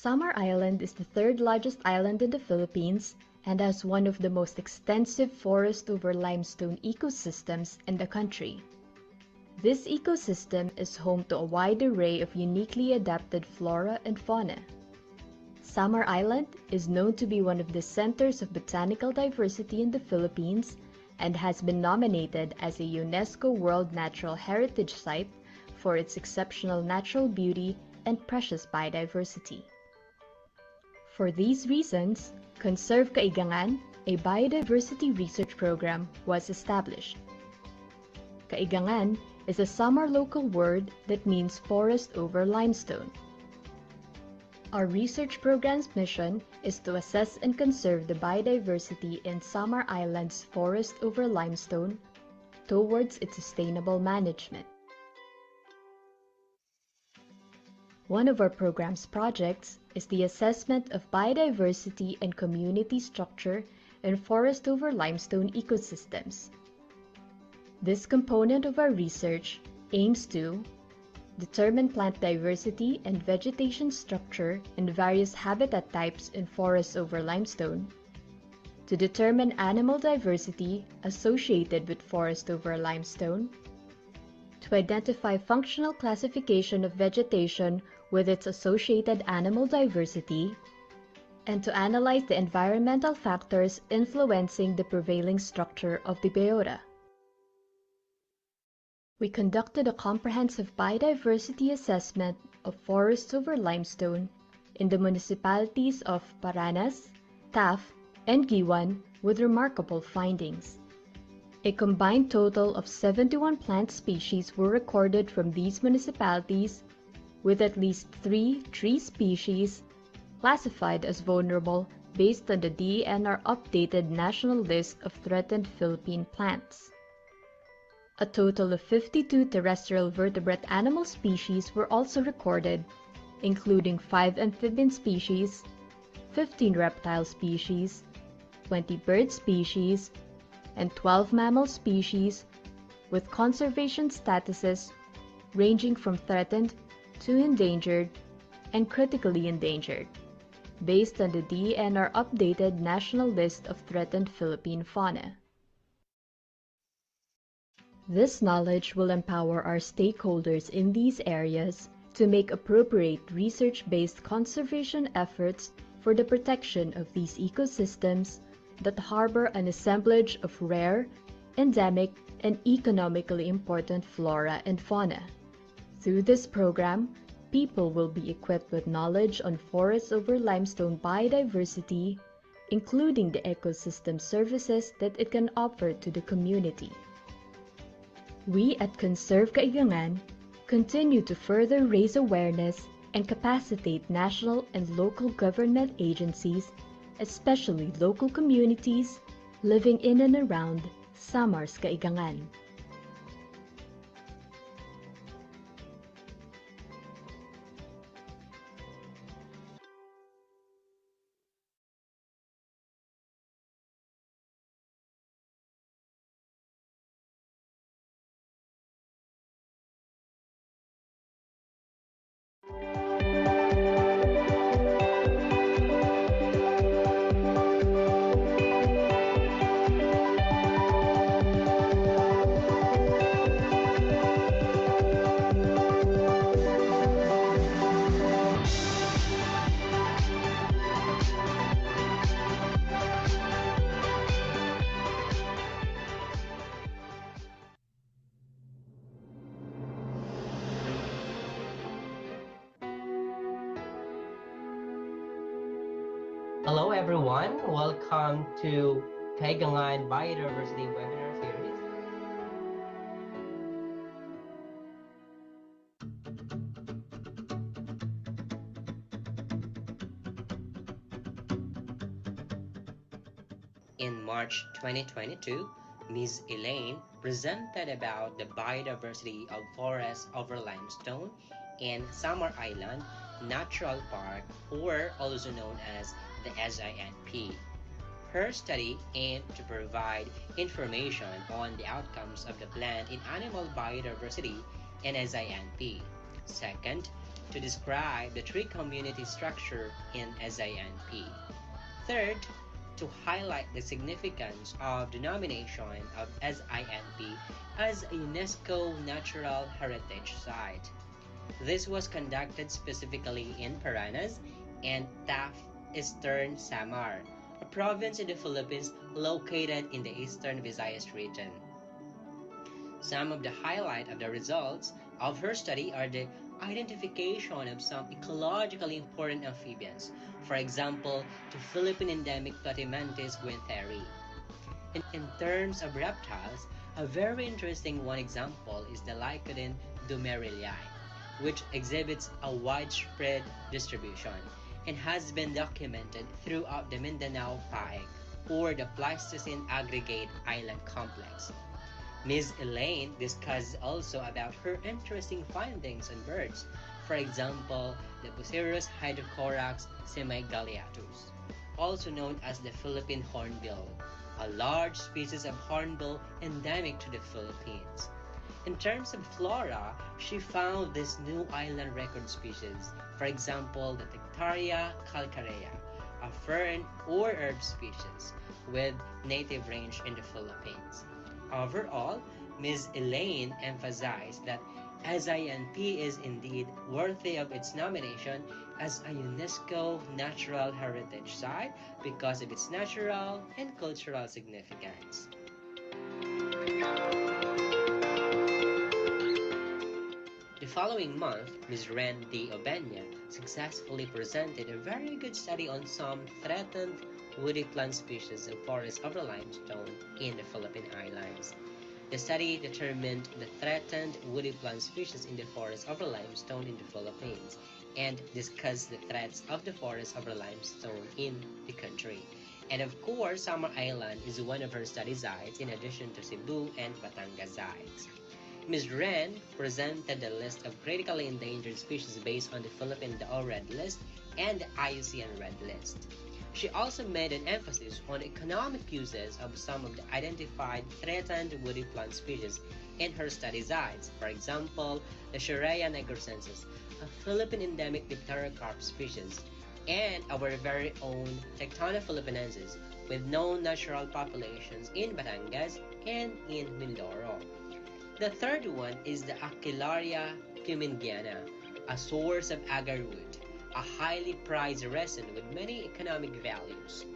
Samar Island is the third largest island in the Philippines and has one of the most extensive forest over limestone ecosystems in the country. This ecosystem is home to a wide array of uniquely adapted flora and fauna. Samar Island is known to be one of the centers of botanical diversity in the Philippines and has been nominated as a UNESCO World Natural Heritage Site for its exceptional natural beauty and precious biodiversity. For these reasons, Conserve Kaigangan, a biodiversity research program, was established. Kaigangan is a Samar local word that means forest over limestone. Our research program's mission is to assess and conserve the biodiversity in Samar Island's forest over limestone towards its sustainable management. One of our program's projects is the assessment of biodiversity and community structure in forest over limestone ecosystems. This component of our research aims to determine plant diversity and vegetation structure in various habitat types in forests over limestone, to determine animal diversity associated with forest over limestone, to identify functional classification of vegetation with its associated animal diversity, and to analyze the environmental factors influencing the prevailing structure of the biota. We conducted a comprehensive biodiversity assessment of forests over limestone in the municipalities of Paranas, Taft, and Giwan with remarkable findings. A combined total of 71 plant species were recorded from these municipalities, with at least 3 tree species classified as vulnerable based on the DENR updated national list of threatened Philippine plants. A total of 52 terrestrial vertebrate animal species were also recorded, including 5 amphibian species, 15 reptile species, 20 bird species, and 12 mammal species with conservation statuses ranging from threatened to endangered and critically endangered, based on the DENR updated national list of threatened Philippine fauna. This knowledge will empower our stakeholders in these areas to make appropriate research-based conservation efforts for the protection of these ecosystems that harbor an assemblage of rare, endemic, and economically important flora and fauna. Through this program, people will be equipped with knowledge on forests over limestone biodiversity, including the ecosystem services that it can offer to the community. We at Conserve Kaigangan continue to further raise awareness and capacitate national and local government agencies, especially local communities, living in and around Samar's Kaigangan. Hello everyone, welcome to Kaigangan Biodiversity Webinar Series. In March 2022, Ms. Elaine presented about the biodiversity of forests over limestone in Samar Island Natural Park, or also known as the SINP. Her study aimed to provide information on the outcomes of the plant and animal biodiversity in SINP. Second, to describe the tree community structure in SINP. Third, to highlight the significance of the nomination of SINP as a UNESCO Natural Heritage Site. This was conducted specifically in Paranas and Taft, Eastern Samar, a province in the Philippines located in the Eastern Visayas region. Some of the highlight of the results of her study are the identification of some ecologically important amphibians, for example, the Philippine endemic Platymantis guentheri. In terms of reptiles, a very interesting one example is the Lycodon dumerili, which exhibits a widespread distribution and has been documented throughout the Mindanao Paeg, or the Pleistocene Aggregate Island Complex. Ms. Elaine discussed also about her interesting findings on birds, for example, the Bucerus hydrocorax semigaleatus, also known as the Philippine hornbill, a large species of hornbill endemic to the Philippines. In terms of flora, she found this new island record species, for example, the Tectaria calcarea, a fern or herb species with native range in the Philippines. Overall, Ms. Elaine emphasized that SINP is indeed worthy of its nomination as a UNESCO Natural Heritage Site because of its natural and cultural significance. The following month, Ms. Ren D. Obenya successfully presented a very good study on some threatened woody plant species of forest over limestone in the Philippine Islands. The study determined the threatened woody plant species in the forest over limestone in the Philippines and discussed the threats of the forest over limestone in the country. And of course, Samar Island is one of her study sites in addition to Cebu and Batangas sites. Ms. Ren presented the list of critically endangered species based on the Philippine DO Red List and the IUCN Red List. She also made an emphasis on economic uses of some of the identified threatened woody plant species in her study sites, for example, the Shirrea nigrocensis, a Philippine endemic dipterocarp species, and our very own Tectona philippinensis with known natural populations in Batangas and in Mindoro. The third one is the Aquilaria cumingiana, a source of agarwood, a highly prized resin with many economic values.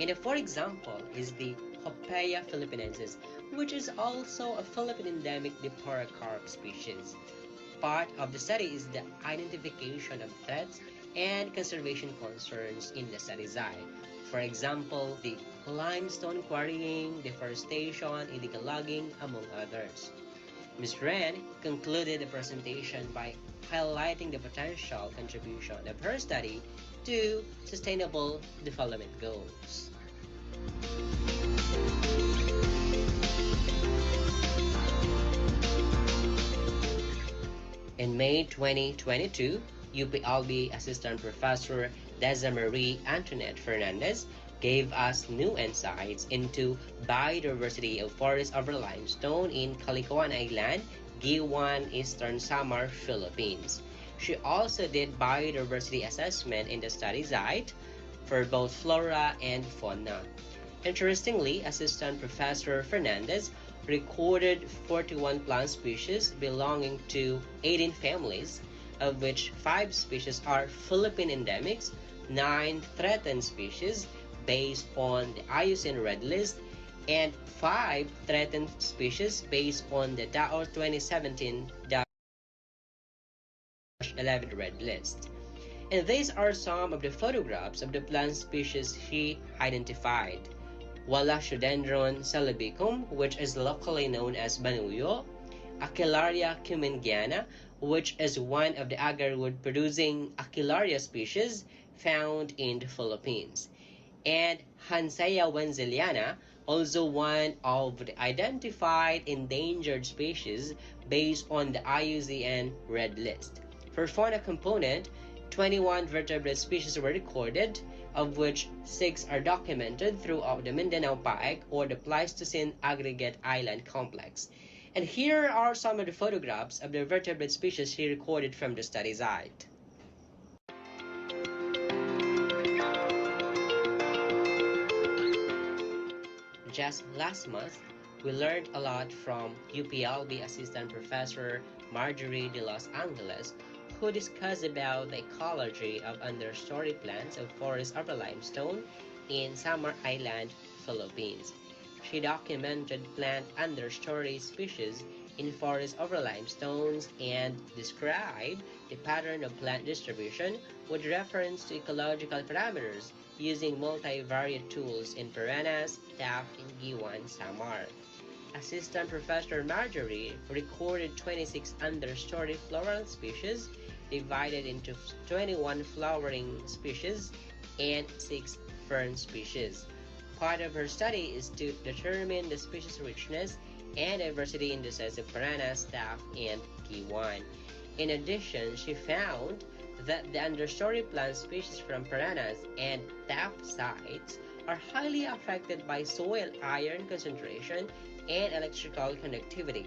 And the fourth example is the Hopea philippinensis, which is also a Philippine endemic Dipterocarp species. Part of the study is the identification of threats and conservation concerns in the study site. For example, the limestone quarrying, deforestation, illegal logging, among others. Ms. Ren concluded the presentation by highlighting the potential contribution of her study to sustainable development goals. In May 2022, UPLB Assistant Professor Deza Marie Antoinette Fernandez gave us new insights into biodiversity of forest over limestone in Caliguan Island, Guiuan, Eastern Samar, Philippines. She also did biodiversity assessment in the study site for both flora and fauna. Interestingly, Assistant Professor Fernandez recorded 41 plant species belonging to 18 families, of which 5 species are Philippine endemics, 9 threatened species based on the IUCN Red List, and 5 threatened species based on the DAO 2017-11 Red List. And these are some of the photographs of the plant species she identified. Walachodendron salibicum, which is locally known as banuyo, Aquilaria cumingiana, which is one of the agarwood producing Aquilaria species found in the Philippines, and Hansea wenzeliana, also one of the identified endangered species based on the IUCN Red List. For fauna component, 21 vertebrate species were recorded, of which 6 are documented throughout the Mindanao Pike or the Pleistocene Aggregate Island Complex. And here are some of the photographs of the vertebrate species he recorded from the study site. Just last month, we learned a lot from UPLB Assistant Professor Marjorie de Los Angeles, who discussed about the ecology of understory plants of forest over limestone in Samar Island, Philippines. She documented plant understory species in forest over limestones and described the pattern of plant distribution with reference to ecological parameters using multivariate tools in Paranas, Taft, and Guiuan, Samar. Assistant Professor Marjorie recorded 26 understory floral species divided into 21 flowering species and 6 fern species. Part of her study is to determine the species richness and diversity indices of Paranas, Taft, and Guiuan. In addition, she found that the understory plant species from Paranas and Taft sites are highly affected by soil iron concentration and electrical conductivity,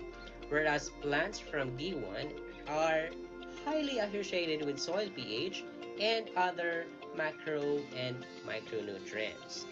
whereas plants from Guiuan are highly associated with soil pH and other macro and micronutrients.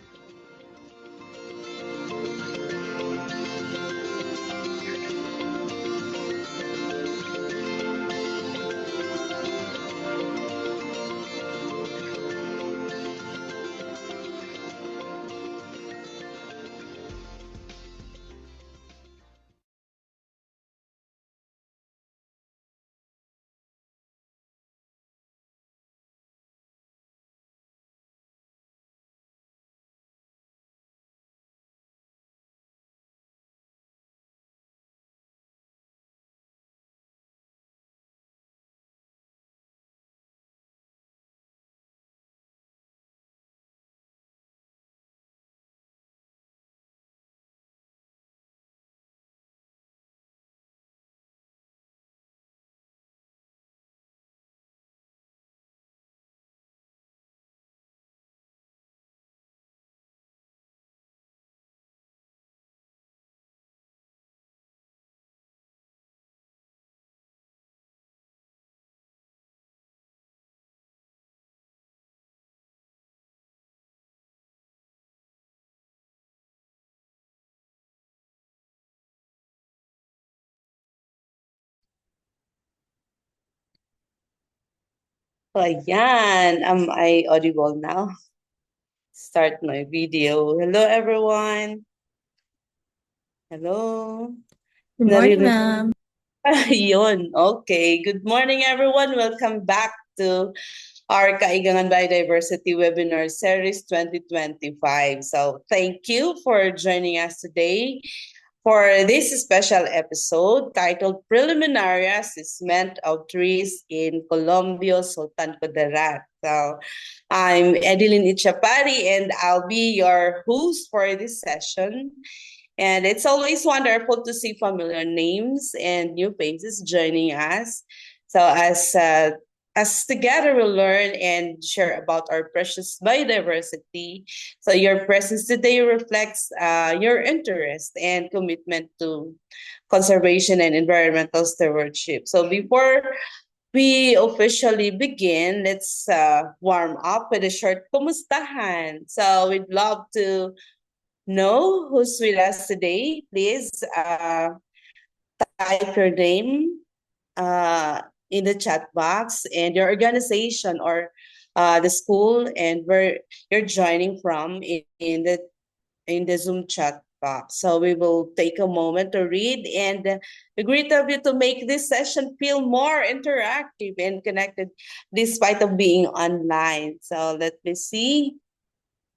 Ayan, am I audible now? Start my video. Hello, everyone. Hello. Good morning, ma'am. Yun. Okay. Good morning, everyone. Welcome back to our Kaigangan Biodiversity Webinar Series 2025. So thank you for joining us today for this special episode titled Preliminary Assessment of Trees in Colombia, Sultan Kudarat. So I'm Edeline Ichapari and I'll be your host for this session. And it's always wonderful to see familiar names and new faces joining us. So as together we learn and share about our precious biodiversity. So your presence today reflects your interest and commitment to conservation and environmental stewardship. So before we officially begin, let's warm up with a short kumustahan. So we'd love to know who's with us today. Please type your name in the chat box and your organization or the school and where you're joining from in the Zoom chat box. So we will take a moment to read and agree of you to make this session feel more interactive and connected despite of being online. So let me see.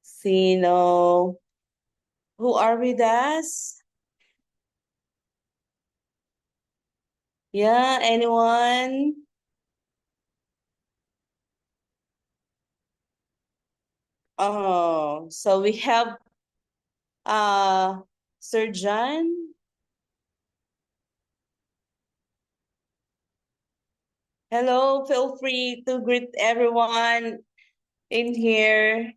Sino who are with us? Yeah, anyone? Oh, so we have uh Sir John. Hello, feel free to greet everyone in here.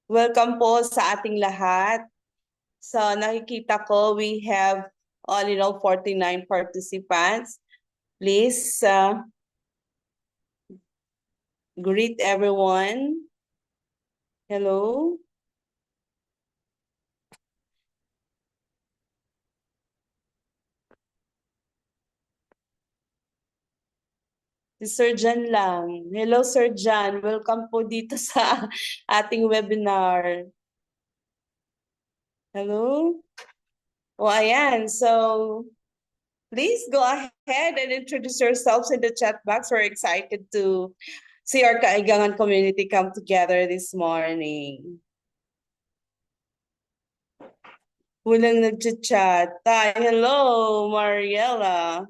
Welcome po sa ating lahat. So nakikita ko we have all in all 49 participants. Please greet everyone. Hello. Si Sir John lang. Hello, Sir John. Welcome po dito sa ating webinar. Hello? O ayan, so please go ahead and introduce yourselves in the chat box. We're excited to see our Kaigangan community come together this morning. Walang nag-chat. Hello, Mariela.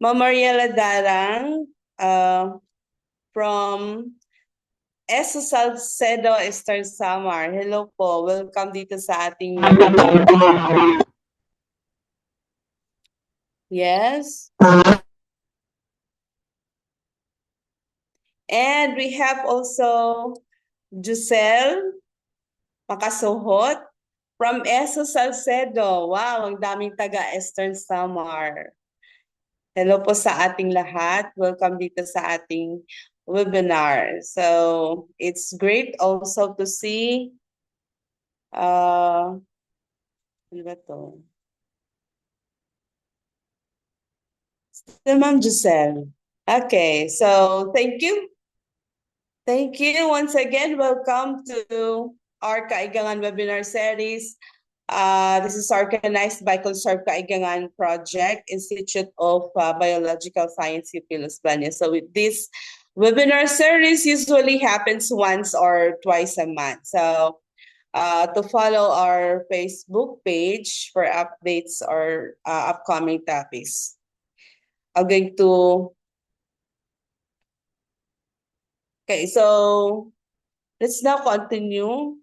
Ma'am Mariela Darang from ESO Salcedo, Eastern Samar. Hello po. Welcome dito sa ating webinar. Yes. And we have also Giselle Makasuhot from ESO Salcedo. Wow, ang daming taga Eastern Samar. Hello po sa ating lahat. Welcome dito sa ating webinar. So, it's great also to see ano ba to? Ma'am Giselle. Okay, so thank you. Thank you once again. Welcome to our Kaigangan webinar series. This is organized by Conserve Kaigangan Project, Institute of Biological Science, UP Los Baños. So with this webinar series usually happens once or twice a month. So to follow our Facebook page for updates or upcoming topics. I'm going to... Okay, so let's now continue.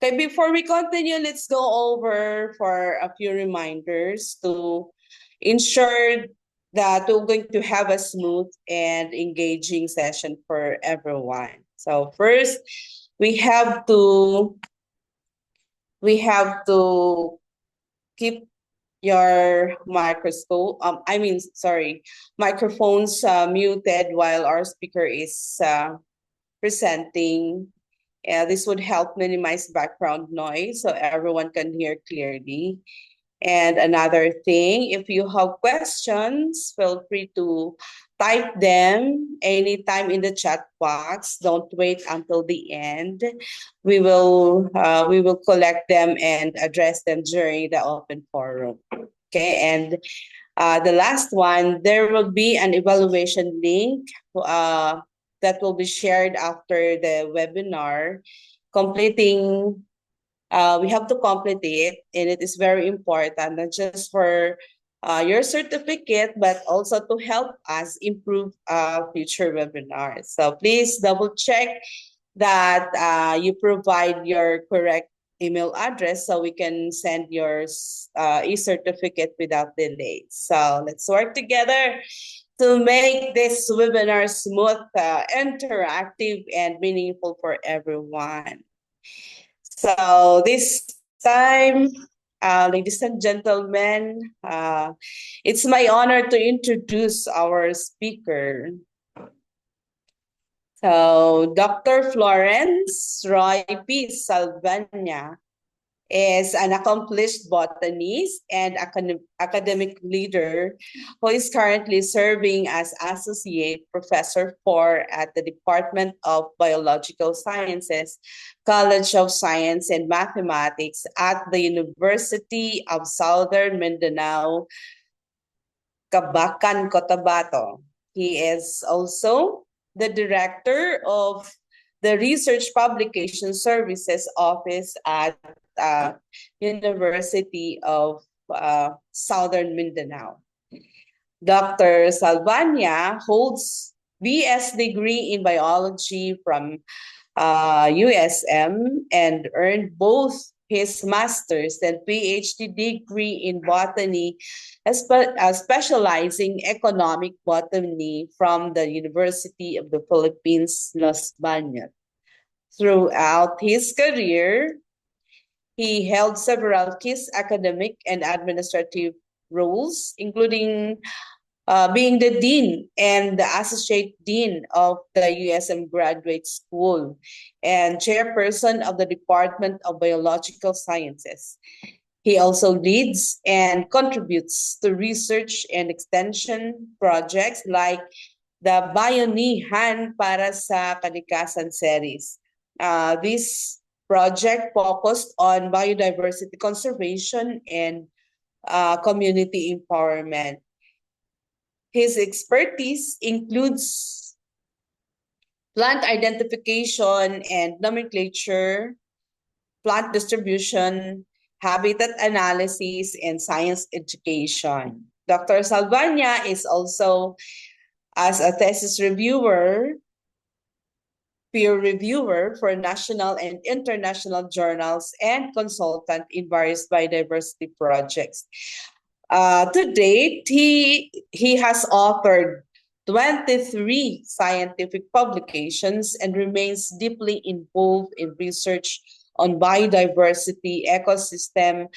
Okay, before we continue, let's go over for a few reminders to ensure that we're going to have a smooth and engaging session for everyone. So first, we have to keep your microphones muted while our speaker is presenting. This would help minimize background noise so everyone can hear clearly. And another thing, if you have questions, feel free to type them anytime in the chat box. Don't wait until the end. We will collect them and address them during the open forum. Okay, and the last one, there will be an evaluation link that will be shared after the webinar. Completing we have to complete it, and it is very important, not just for your certificate, but also to help us improve future webinars. So please double check that you provide your correct email address so we can send your e-certificate without delay. So let's work together to make this webinar smooth, interactive, and meaningful for everyone. So this time, ladies and gentlemen, it's my honor to introduce our speaker. So Dr. Florence Roy P. Salvania is an accomplished botanist and academic leader who is currently serving as Associate Professor 4 at the Department of Biological Sciences, College of Science and Mathematics at the University of Southern Mindanao, Cabacan, Cotabato. He is also the Director of the Research Publication Services Office at University of Southern Mindanao. Dr. Salvania holds BS degree in biology from USM and earned both his master's and PhD degree in botany, specializing economic botany from the University of the Philippines, Los Baños. Throughout his career, he held several key academic and administrative roles, including being the Dean and the Associate Dean of the USM Graduate School and Chairperson of the Department of Biological Sciences. He also leads and contributes to research and extension projects like the Bayanihan para sa Kalikasan series. This project focused on biodiversity conservation and community empowerment. His expertise includes plant identification and nomenclature, plant distribution, habitat analysis, and science education. Dr. Salvania is also as a thesis reviewer, peer reviewer for national and international journals, and consultant in various biodiversity projects. To date, he has authored 23 scientific publications and remains deeply involved in research on biodiversity, ecosystem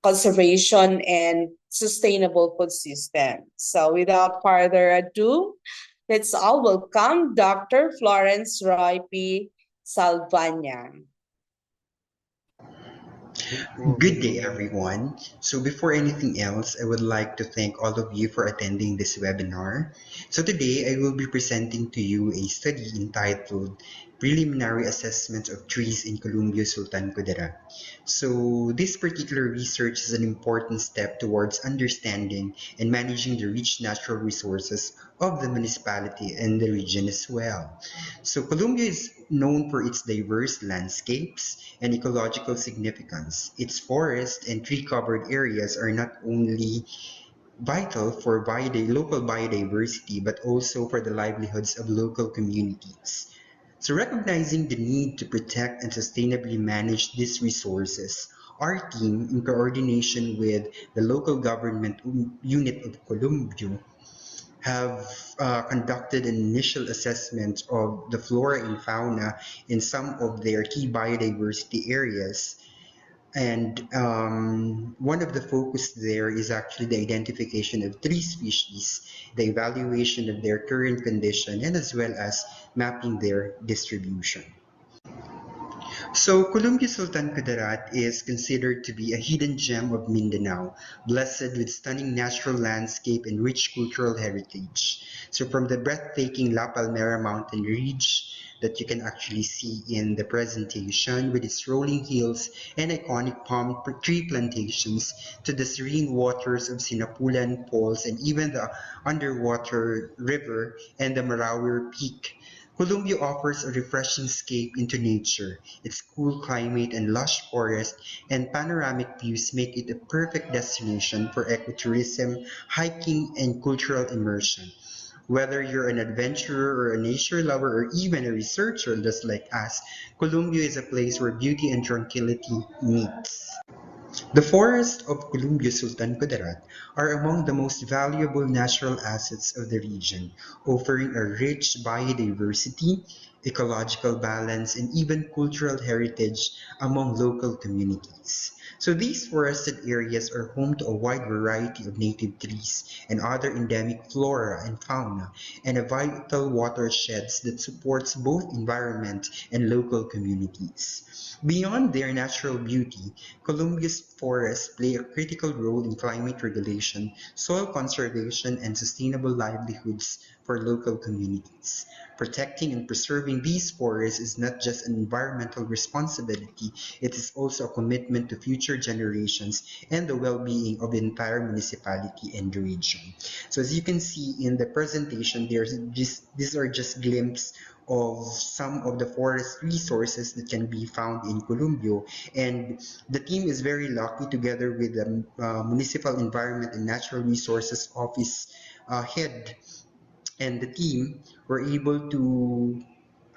conservation, and sustainable food systems. So without further ado, let's all welcome Dr. Florence Roy P. Salvania. Good day, everyone. So before anything else, I would like to thank all of you for attending this webinar. So today, I will be presenting to you a study entitled Preliminary Assessment of Trees in Columbio Sultan Kudarat. So this particular research is an important step towards understanding and managing the rich natural resources of the municipality and the region as well. So Columbia is known for its diverse landscapes and ecological significance. Its forest and tree-covered areas are not only vital for local biodiversity, but also for the livelihoods of local communities. So recognizing the need to protect and sustainably manage these resources, our team, in coordination with the local government unit of Columbio, have conducted an initial assessment of the flora and fauna in some of their key biodiversity areas. And one of the focus there is actually the identification of 3 species, the evaluation of their current condition, and as well as mapping their distribution. So, Columbia Sultan Kudarat is considered to be a hidden gem of Mindanao, blessed with stunning natural landscape and rich cultural heritage. So, from the breathtaking La Palmera mountain ridge that you can actually see in the presentation with its rolling hills and iconic palm tree plantations to the serene waters of Sinapulan Falls and even the underwater river and the Marawi Peak. Colombia offers a refreshing escape into nature. Its cool climate and lush forest and panoramic views make it a perfect destination for ecotourism, hiking, and cultural immersion. Whether you're an adventurer or a nature lover or even a researcher just like us, Colombia is a place where beauty and tranquility meet. The forests of Columbia Sultan Kudarat are among the most valuable natural assets of the region, offering a rich biodiversity, ecological balance, and even cultural heritage among local communities. So these forested areas are home to a wide variety of native trees and other endemic flora and fauna, and a vital watersheds that supports both environment and local communities. Beyond their natural beauty, Columbia's forests play a critical role in climate regulation, soil conservation, and sustainable livelihoods for local communities. Protecting and preserving these forests is not just an environmental responsibility, it is also a commitment to future generations and the well-being of the entire municipality and the region. So as you can see in the presentation, these are just glimpses of some of the forest resources that can be found in Columbio, and the team is very lucky together with the Municipal Environment and Natural Resources Office head and the team were able to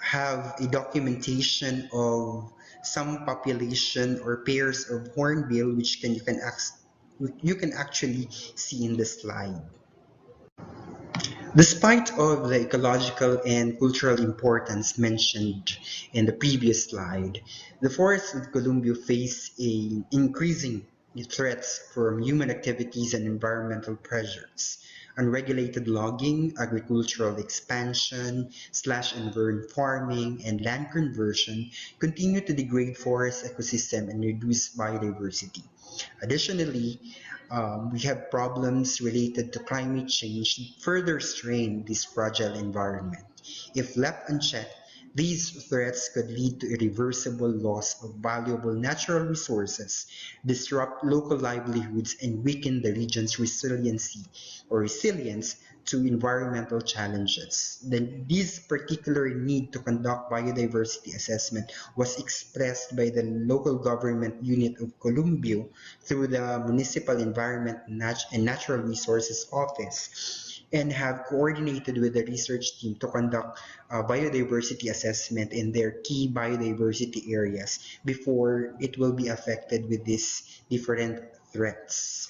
have a documentation of some population or pairs of hornbill which you can actually see in the slide. Despite all the ecological and cultural importance mentioned in the previous slide, the forests of Colombia face increasing threats from human activities and environmental pressures. Unregulated logging, agricultural expansion, slash and burn farming, and land conversion continue to degrade forest ecosystem and reduce biodiversity. Additionally, we have problems related to climate change that further strain this fragile environment. If left unchecked, these threats could lead to irreversible loss of valuable natural resources, disrupt local livelihoods, and weaken the region's resilience to environmental challenges. Then this particular need to conduct biodiversity assessment was expressed by the local government unit of Columbio through the Municipal Environment and Natural Resources Office and have coordinated with the research team to conduct a biodiversity assessment in their key biodiversity areas before it will be affected with these different threats.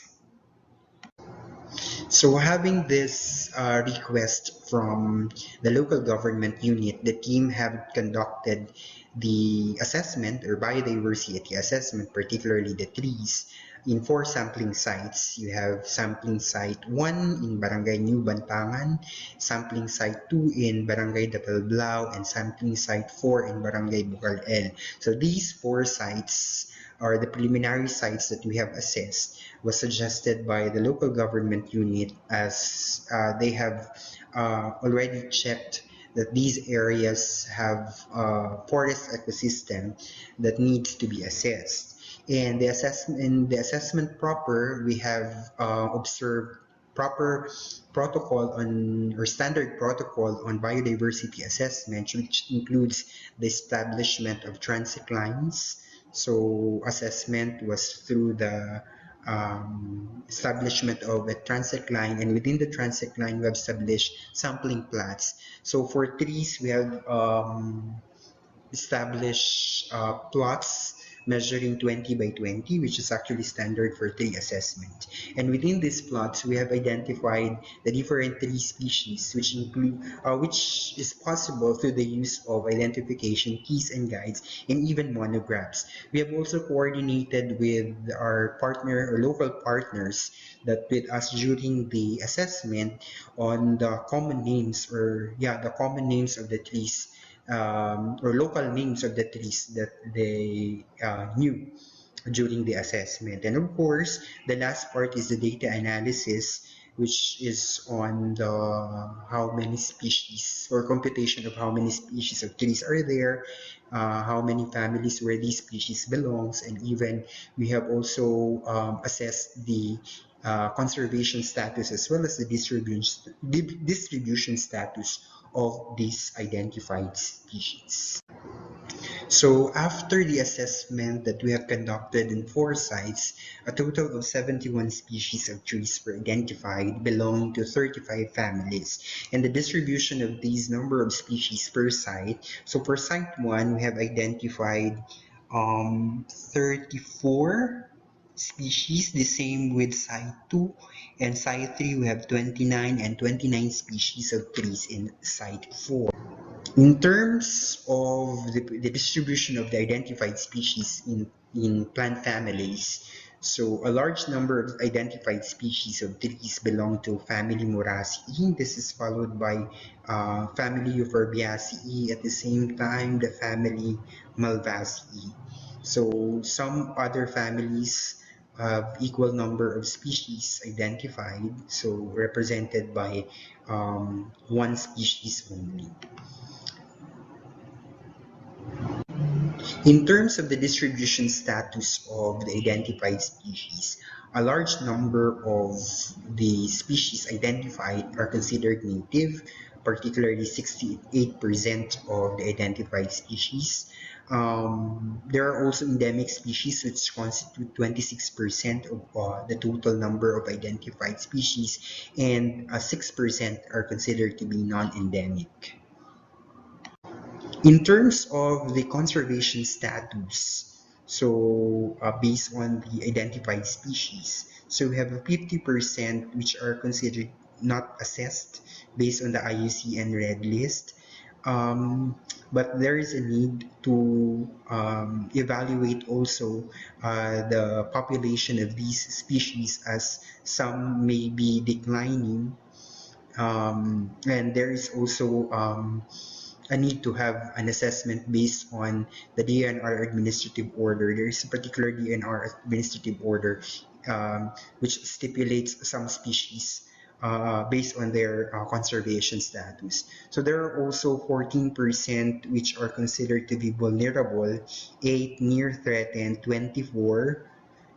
So having this request from the local government unit, the team have conducted the assessment or biodiversity assessment, particularly the trees, in 4 sampling sites. You have sampling site 1 in Barangay New Bantangan, sampling site 2 in Barangay Dapalblao, and sampling site 4 in Barangay Bucal-El. So these 4 sites are the preliminary sites that we have assessed was suggested by the local government unit as they have already checked that these areas have forest ecosystem that needs to be assessed. And the assessment proper, we have observed proper protocol on or standard protocol on biodiversity assessment, which includes the establishment of transect lines. So assessment was through the establishment of a transect line, and within the transect line we have established sampling plots. So for trees we have established plots measuring 20 by 20, which is actually standard for tree assessment. And within these plots, we have identified the different tree species, which is possible through the use of identification keys and guides, and even monographs. We have also coordinated with our partner or local partners that with us during the assessment on the common names the common names of the trees or local names of the trees that they knew during the assessment. And of course, the last part is the data analysis, which is on the how many species or computation of how many species of trees are there, how many families where these species belongs, and even we have also assessed the conservation status as well as the distribution status of these identified species. So after the assessment that we have conducted in 4 sites, a total of 71 species of trees were identified belonging to 35 families. And the distribution of these number of species per site, so for site 1, we have identified 34 species, the same with site 2, and site 3 we have 29 and 29 species of trees in site 4. In terms of the distribution of the identified species in plant families, so a large number of identified species of trees belong to family Moraceae. This is followed by family Euphorbiaceae, at the same time the family Malvaceae. So some other families have equal number of species identified, so represented by one species only. In terms of the distribution status of the identified species, a large number of the species identified are considered native, particularly 68% of the identified species. There are also endemic species which constitute 26% of the total number of identified species, and 6% are considered to be non-endemic. In terms of the conservation status, so based on the identified species, so we have 50% which are considered not assessed based on the IUCN Red List. But there is a need to evaluate also the population of these species, as some may be declining, and there is also a need to have an assessment based on the DNR administrative order. There is a particular DNR administrative order which stipulates some species based on their conservation status. So there are also 14% which are considered to be vulnerable, 8 near threatened, 24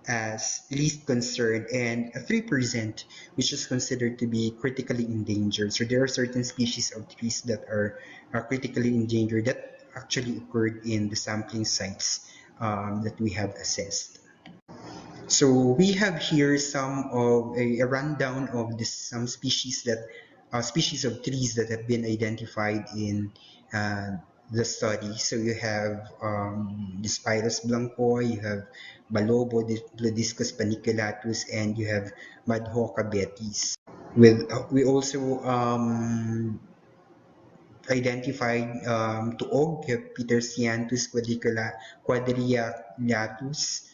as least concerned, and 3% which is considered to be critically endangered. So there are certain species of trees that are critically endangered that actually occurred in the sampling sites that we have assessed. So we have here some of a rundown of some species that species of trees that have been identified in the study. So you have the Spirus blancoi, you have Balobo, the Bladiscus paniculatus, and you have Madhoca betis. We also identified Tuog, you have Petersianthus quadrilatus.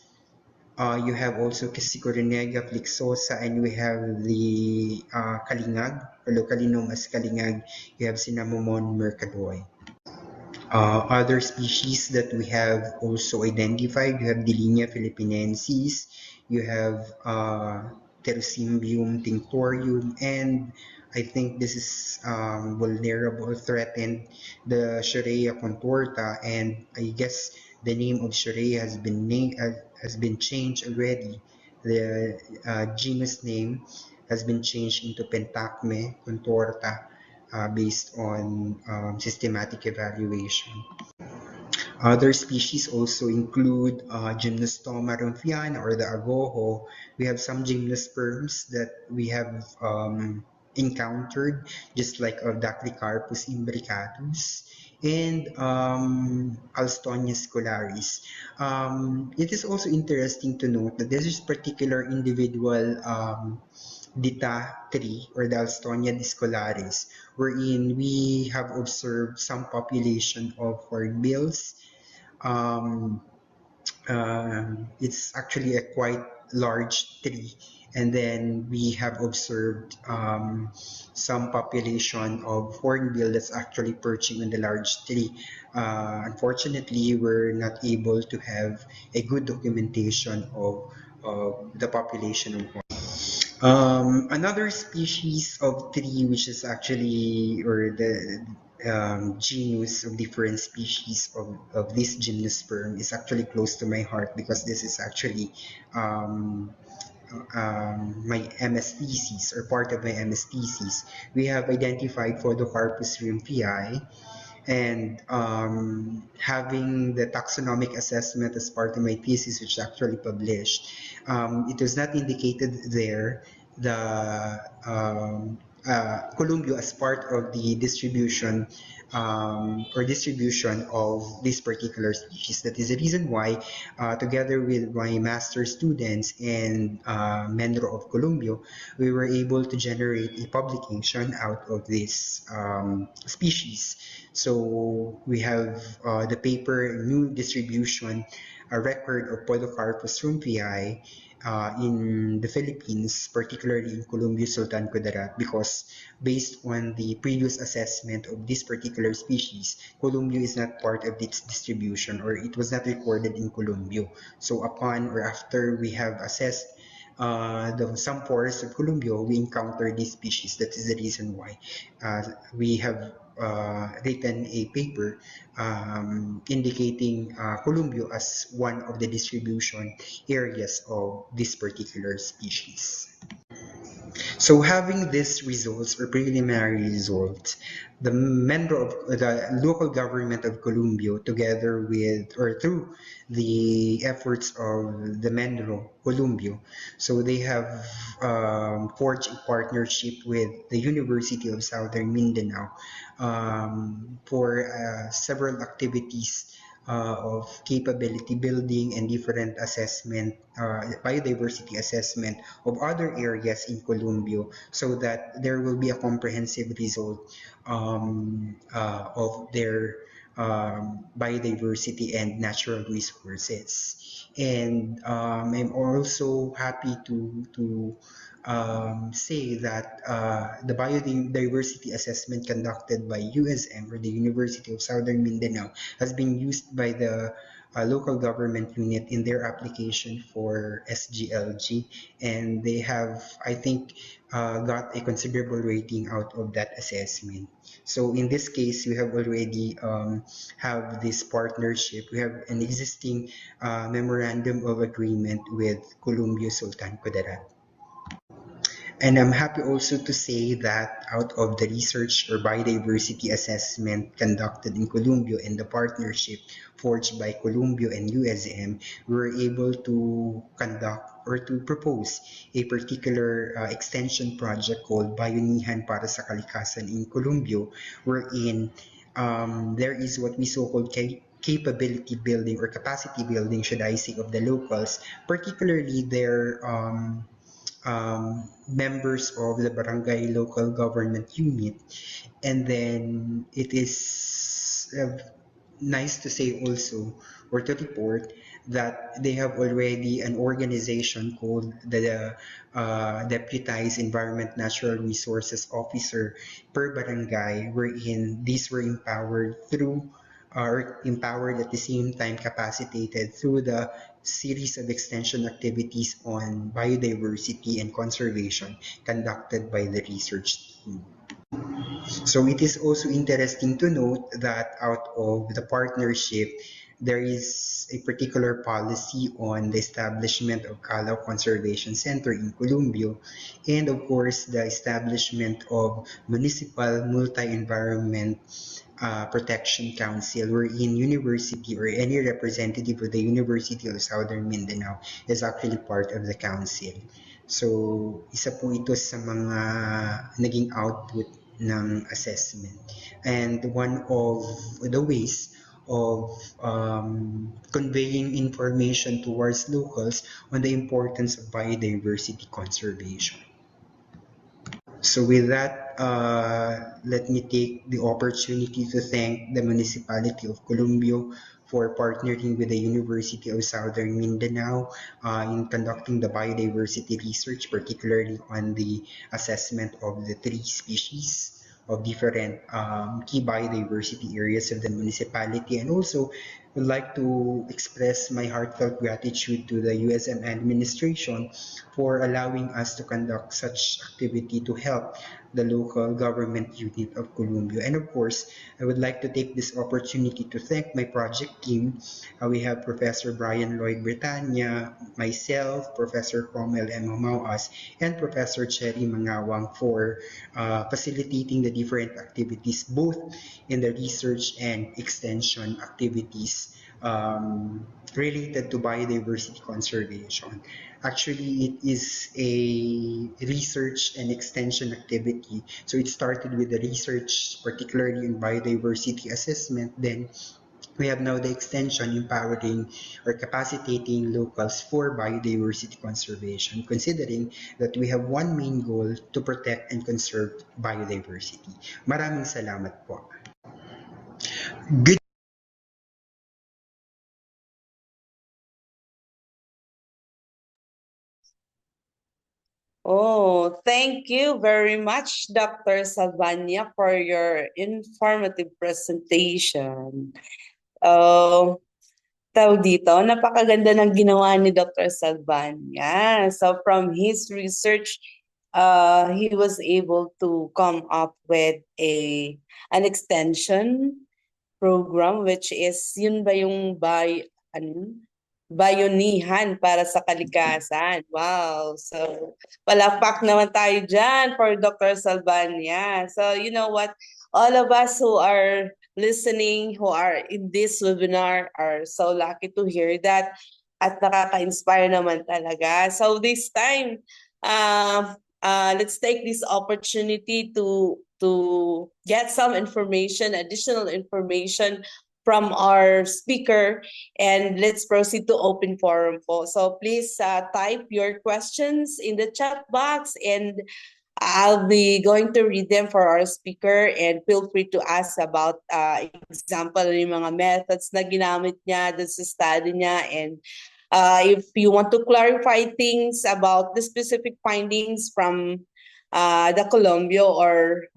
You have also Cassicorinega flixosa, and we have the kalingag, or locally known as kalingag. You have Cinnamomon mercadoi. Other species that we have also identified, you have Dillenia philippinensis, you have Pterosymbium tinctorium, and I think this is vulnerable, threatened, the Shorea contorta, and I guess the name of Shorea has been changed already. The genus name has been changed into Pentacme contorta based on systematic evaluation. Other species also include Gymnostoma rumphiana, or the agoho. We have some gymnosperms that we have encountered, just like Dactycarpus imbricatus and Alstonia scolaris. It is also interesting to note that this is particular individual Dita tree, or the Alstonia discolaris, wherein we have observed some population of hornbills. It's actually a quite large tree, And then we have observed some population of hornbill that's actually perching on the large tree. Unfortunately, we're not able to have a good documentation of the population of hornbill. Another species of tree, which is actually, or the genus of different species of this gymnosperm, is actually close to my heart because this is actually um, my MS thesis, or part of my MS thesis. We have identified Photocarpus rhynthii, and having the taxonomic assessment as part of my thesis, which actually published, it was not indicated there the columbio as part of the distribution or distribution of this particular species. That is the reason why, together with my master students and Menro of Columbio, we were able to generate a publication out of this species. So we have the paper New Distribution, a record of Podocarpus rhynthii in the Philippines, particularly in Columbio, Sultan Kudarat, because based on the previous assessment of this particular species, Columbio is not part of its distribution, or it was not recorded in Columbio. So upon or after we have assessed some forests of Columbio, we encounter this species. That is the reason why we have written a paper indicating Columbio as one of the distribution areas of this particular species. So having these results or preliminary results, the member of the local government of Columbio, together with or through the efforts of the Menro Columbio, so they have forged a partnership with the University of Southern Mindanao for several activities of capability building and different assessment, biodiversity assessment of other areas in Columbio, so that there will be a comprehensive result of their biodiversity and natural resources. And I'm also happy to say that the biodiversity assessment conducted by USM, or the University of Southern Mindanao, has been used by the local government unit in their application for SGLG, and they have, I think, got a considerable rating out of that assessment. So in this case, we have already have this partnership. We have an existing memorandum of agreement with Columbio Sultan Kudarat. And I'm happy also to say that out of the research or biodiversity assessment conducted in Columbio and the partnership forged by Columbio and USM, we were able to conduct or to propose a particular extension project called Bayanihan para sa Kalikasan in Columbio, wherein there is what we so-called capability building or capacity building, should I say, of the locals, particularly their members of the barangay local government unit. And then it is nice to say also, or to report, that they have already an organization called the Deputized Environment Natural Resources Officer per barangay, wherein these were empowered through, are empowered at the same time capacitated through the series of extension activities on biodiversity and conservation conducted by the research team. So it is also interesting to note that out of the partnership, there is a particular policy on the establishment of Calao Conservation Center in Columbio, and of course the establishment of Municipal Multi-Environment Protection Council, wherein university or any representative of the University of Southern Mindanao is actually part of the council. So isa po ito sa mga naging output ng assessment. And one of the ways of conveying information towards locals on the importance of biodiversity conservation. So with that, let me take the opportunity to thank the Municipality of Columbio for partnering with the University of Southern Mindanao in conducting the biodiversity research, particularly on the assessment of the three species of different key biodiversity areas of the municipality. And also would like to express my heartfelt gratitude to the USM administration for allowing us to conduct such activity to help the local government unit of Columbia. And of course, I would like to take this opportunity to thank my project team. We have Professor Brian Lloyd Britannia, myself, Professor Cromwell M. Humauas, and Professor Cherry Mangawang for facilitating the different activities, both in the research and extension activities related to biodiversity conservation. Actually, it is a research and extension activity. So it started with the research, particularly in biodiversity assessment. Then we have now the extension empowering or capacitating locals for biodiversity conservation, considering that we have one main goal to protect and conserve biodiversity. Maraming salamat po. Good Oh, thank you very much, Dr. Salvania, for your informative presentation. Oh, tawag dito, napakaganda ng ginawa ni Dr. Salvania. So from his research, he was able to come up with an extension program, which is, yun ba yung bayonihan para sa kalikasan. Wow. So, palakpak naman tayo dyan for Dr. Salvania. So, you know what? All of us who are listening, who are in this webinar are so lucky to hear that at nakaka-inspire naman talaga. So, this time, let's take this opportunity to get some information, additional information from our speaker, and let's proceed to open forum po. So please type your questions in the chat box and I'll be going to read them for our speaker, and feel free to ask about example yung mga methods na ginamit niya dun sa study niya, and if you want to clarify things about the specific findings from the Colombia or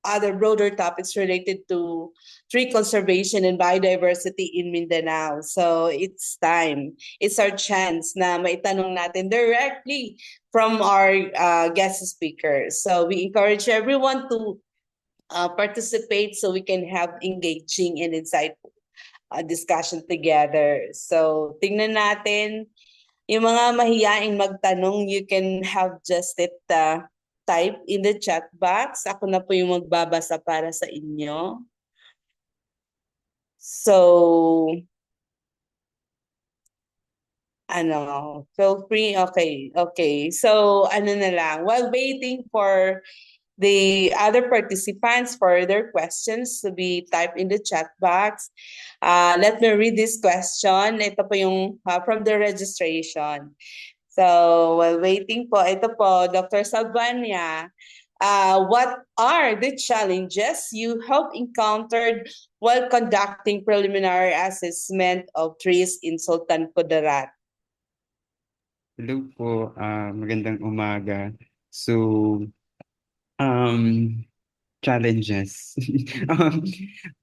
other broader topics related to tree conservation and biodiversity in Mindanao. So it's time. It's our chance na maitanong natin directly from our guest speakers. So we encourage everyone to participate so we can have engaging and insightful discussion together. So tingnan natin, yung mga mahiyaing magtanong, you can have just it type in the chat box. Ako na po yung magbabasa para sa inyo. So, feel free. Okay. So, na lang. While waiting for the other participants for their questions to be typed in the chat box, let me read this question. Ito po yung from the registration. So, while waiting po, ito po, Dr. Salvania, what are the challenges you have encountered while conducting preliminary assessment of trees in Sultan Kudarat? Hello po, magandang umaga. So, challenges.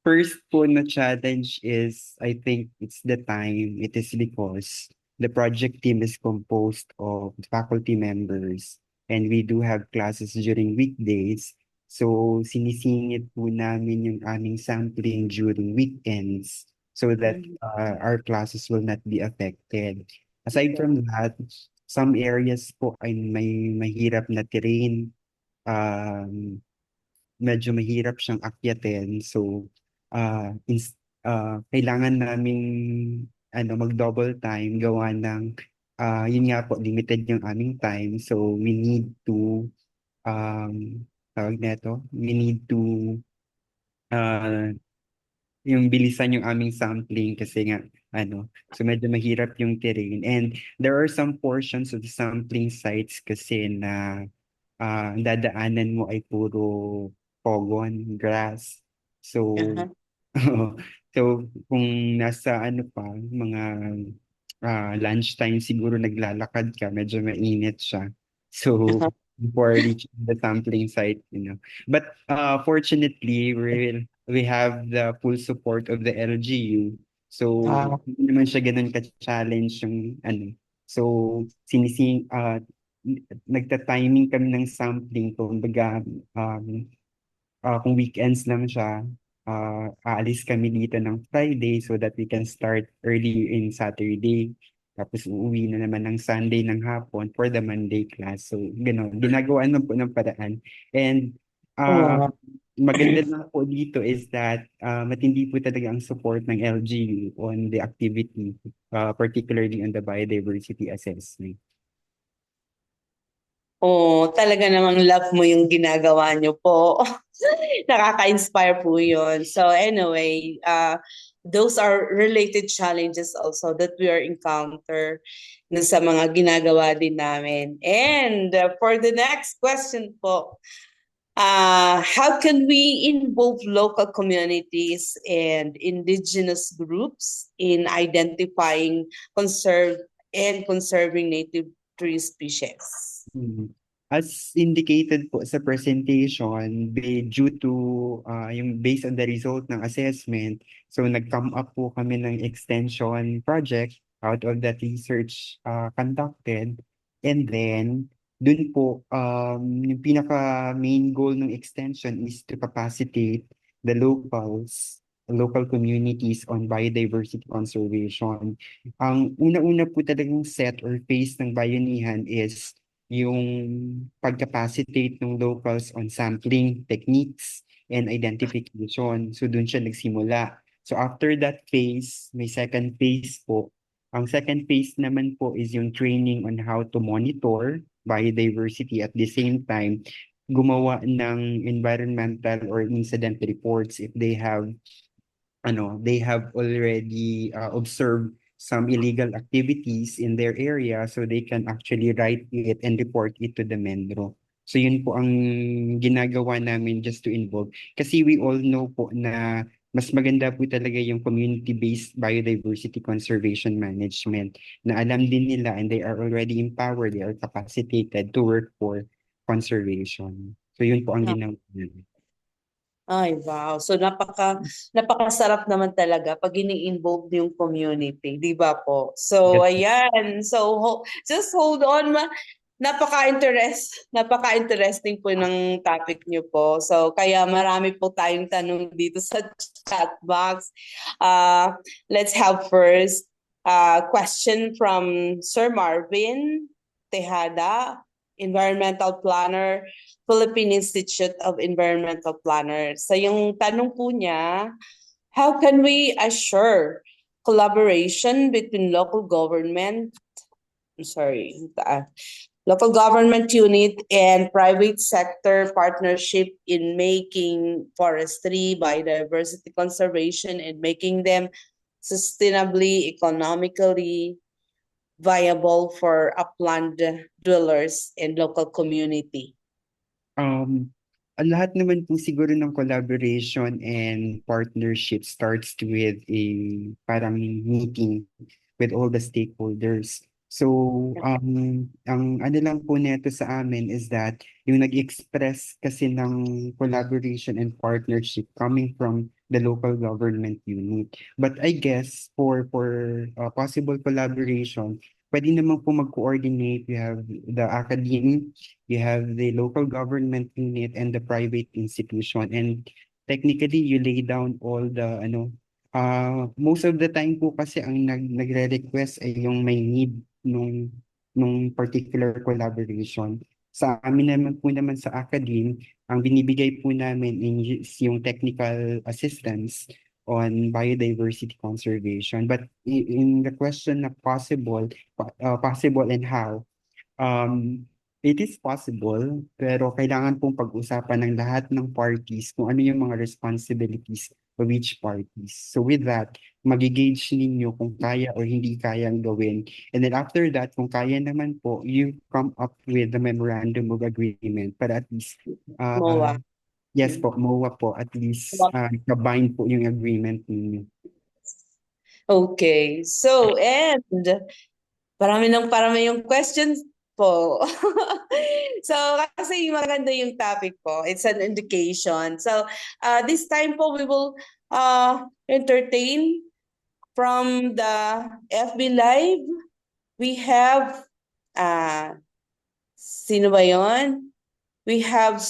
First po na challenge is, I think it's the time. It is because the project team is composed of faculty members and we do have classes during weekdays. So, sinisingit po namin yung aming sampling during weekends so that our classes will not be affected. Aside from that, some areas po ay may mahirap na terrain. Medyo mahirap siyang akyatin. So, kailangan naming mag-double time gawa ng yun nga po, limited yung aming time. So, we need to yung bilisan yung aming sampling kasi nga so medyo mahirap yung terrain. And there are some portions of the sampling sites kasi na ang dadaanan mo ay puro pogon, grass. So, So, kung nasa ano pa, mga lunchtime siguro naglalakad ka, medyo mainit siya. So, before reaching the sampling site, you know. But fortunately, we have the full support of the LGU. So, hindi naman siya ganun ka-challenge yung ano. So, nagta-timing kami ng sampling. Kumbaga, kung weekends lang siya, aalis kami dito ng Friday so that we can start early in Saturday. Tapos uuwi na naman ng Sunday ng hapon for the Monday class. So, gano'n. Ginagawa na po ng paraan. And uh, Wow. maganda lang po dito is that matindi po talaga ang support ng LGU on the activity, particularly on the biodiversity assessment. Oh, talaga namang love mo yung ginagawa niyo po. Nakaka-inspire po yun. So anyway, those are related challenges also that we are encounter na sa mga ginagawa din namin. And for the next question po, how can we involve local communities and indigenous groups in identifying, conserving native tree species? As indicated po sa presentation, due to yung based on the result ng assessment, so nag-come up po kami ng extension project out of that research conducted. And then, dun po, yung pinaka main goal ng extension is to capacitate the local communities on biodiversity conservation. Ang una-una po talagang set or phase ng bayanihan is yung pag-capacitate ng locals on sampling techniques and identification. So doon siya nagsimula. So after that phase, may second phase po. Ang second phase naman po is yung training on how to monitor biodiversity at the same time gumawa ng environmental or incident reports if they have already observed some illegal activities in their area so they can actually write it and report it to the Menro. So yun po ang ginagawa namin just to involve. Kasi we all know po na mas maganda po talaga yung community-based biodiversity conservation management na alam din nila and they are already empowered, they are capacitated to work for conservation. So yun po ang ginawa namin. Ay, wow. So napakasarap naman talaga pag ini-involve yung community, di ba po? So Yes. ayan. So just hold on. Napaka-interesting po ng topic niyo po. So kaya marami po tayong tanong dito sa chat box. Let's have first question from Sir Marvin Tejada, environmental planner, Philippine Institute of Environmental Planners. So yung tanong po niya, how can we assure collaboration between local government unit and private sector partnership in making forestry, biodiversity conservation, and making them sustainably, economically viable for upland dwellers and local community? Lahat naman po siguro ng collaboration and partnership starts with a parang meeting with all the stakeholders. So, ang ano lang po neto sa amin is that yung nag-express kasi ng collaboration and partnership coming from the local government unit. But I guess for possible collaboration, pwede naman po mag-coordinate. You have the academe, you have the local government unit and the private institution. And technically, you lay down all the most of the time po kasi ang nagre-request ay yung may need nung particular collaboration. Sa amin naman sa academe, ang binibigay po namin is yung technical assistance on biodiversity conservation. But in the question na possible and how, it is possible, pero kailangan pong pag-usapan ng lahat ng parties kung ano yung mga responsibilities of each parties. So with that, magigauge ninyo kung kaya or hindi kayang gawin. And then after that, kung kaya naman po, you come up with the memorandum of agreement para at least MOA. yes po, MOA po, at least kabind po yung agreement ninyo. Okay. So, and parami yung questions po. So, kasi maganda yung topic po. It's an indication. So, this time po we will entertain from the FB Live. We have, sino ba yon? We have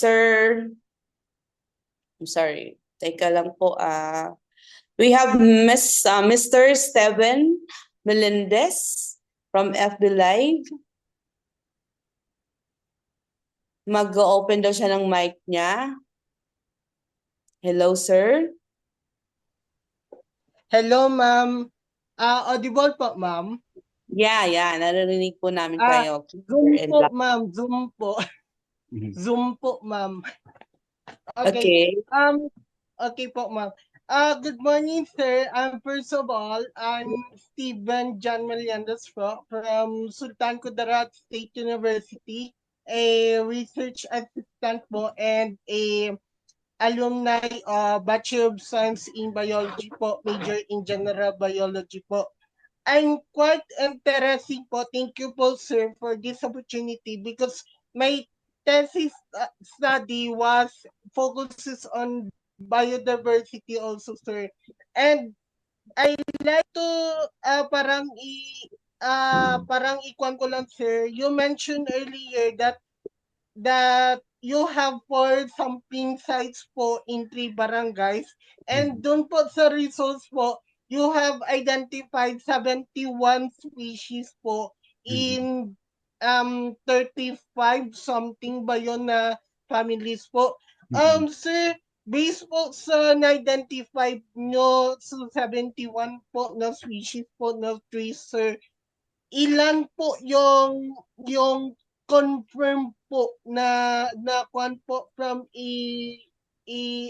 I'm sorry, teka lang po. We have Mr. Steven Melendez from FB Live. Mag-open daw siya ng mic niya. Hello, sir. Hello, ma'am. Audible po, ma'am? Yeah, naririnig po namin Ah, kayo. Zoom And po, loud. ma'am. Zoom po. Mhm. Zoom po, ma'am. Okay. Okay po, ma'am. Good morning, sir. First of all, I'm Steven John Melendez from Sultan Kudarat State University, a research assistant po and a alumni Bachelor of Science in Biology po, major in General Biology po. I'm quite interesting po. Thank you po, sir, for this opportunity because my thesis study focuses on biodiversity also, sir. And I like to parang ikuan ko lang, sir. You mentioned earlier that you have 4 sampling sites po in 3 barangays. And doon po sa results po, you have identified 71 species po in 35 something ba yun na families po. Sir, based po sa na-identify nyo sa 71 po na species po na trees, sir, ilan po yung confirm po na kwan po from